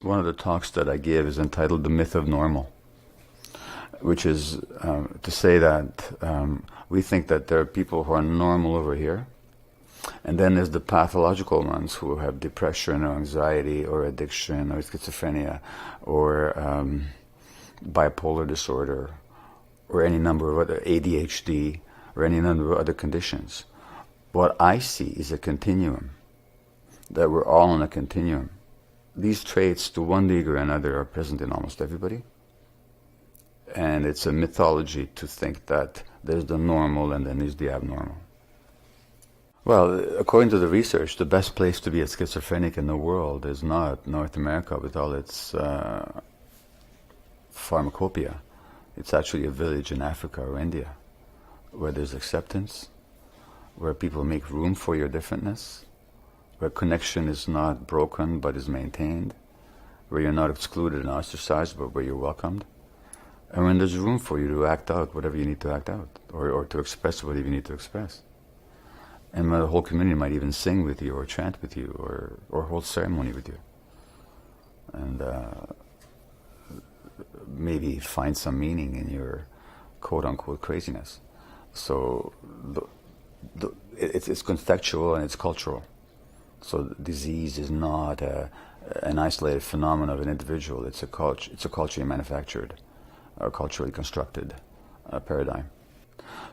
One of the talks that I give is entitled The Myth of Normal, which is to say that we think that there are people who are normal over here, and then there's the pathological ones who have depression or anxiety or addiction or schizophrenia or bipolar disorder or any number of other ADHD or any number of other conditions. What I see is a continuum, that we're all on a continuum. These traits, to one degree or another, are present in almost everybody. And it's a mythology to think that there's the normal and then there's the abnormal. Well, according to the research, the best place to be a schizophrenic in the world is not North America with all its pharmacopoeia. It's actually a village in Africa or India, where there's acceptance, where people make room for your differentness, where connection is not broken but is maintained, where you're not excluded and ostracized but where you're welcomed, and when there's room for you to act out whatever you need to act out, or to express whatever you need to express. And the whole community might even sing with you or chant with you or hold ceremony with you. And maybe find some meaning in your quote-unquote craziness. So it's contextual and it's cultural. So disease is not an isolated phenomenon of an individual. It's a culturally manufactured or culturally constructed paradigm.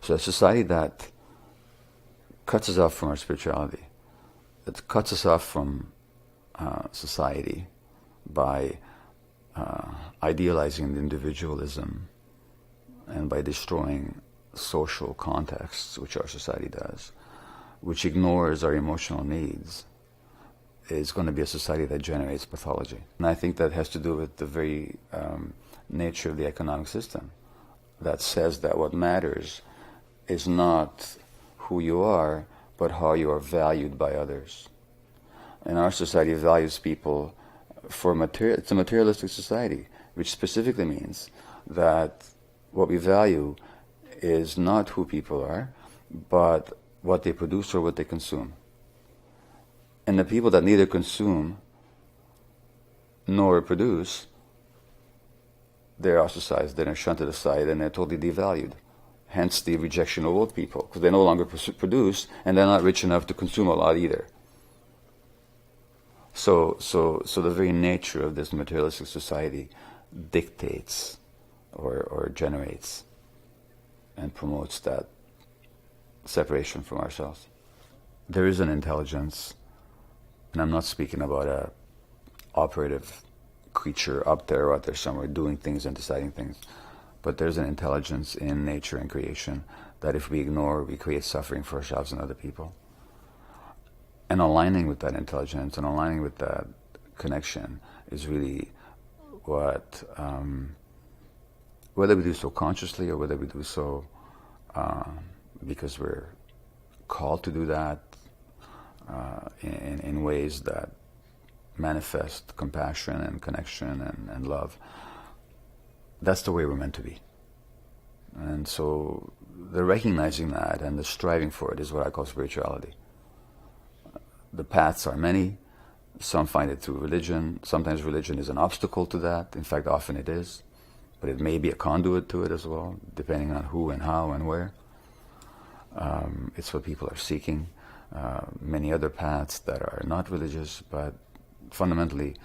So a society that cuts us off from our spirituality, that cuts us off from society by idealizing individualism and by destroying social contexts, which our society does, which ignores our emotional needs, is going to be a society that generates pathology. And I think that has to do with the very nature of the economic system that says that what matters is not who you are, but how you are valued by others. And our society values people for material. It's a materialistic society, which specifically means that what we value is not who people are, but what they produce or what they consume. And the people that neither consume nor produce, they're ostracized, they're shunted aside, and they're totally devalued. Hence the rejection of old people, because they no longer produce, and they're not rich enough to consume a lot either. So the very nature of this materialistic society dictates or generates and promotes that separation from ourselves. There is an intelligence, and I'm not speaking about a operative creature up there or out there somewhere doing things and deciding things, but there's an intelligence in nature and creation that if we ignore, we create suffering for ourselves and other people. And aligning with that intelligence and aligning with that connection is really what, whether we do so consciously or whether we do so because we're called to do that in ways that manifest compassion and connection and love, that's the way we're meant to be. And so the recognizing that and the striving for it is what I call spirituality. The paths are many. Some find it through religion. Sometimes religion is an obstacle to that. In fact, often it is. But it may be a conduit to it as well, depending on who and how and where. It's what people are seeking. Many other paths that are not religious, but fundamentally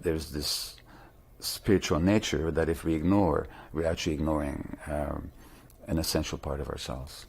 there's this spiritual nature that if we ignore, we're actually ignoring an essential part of ourselves.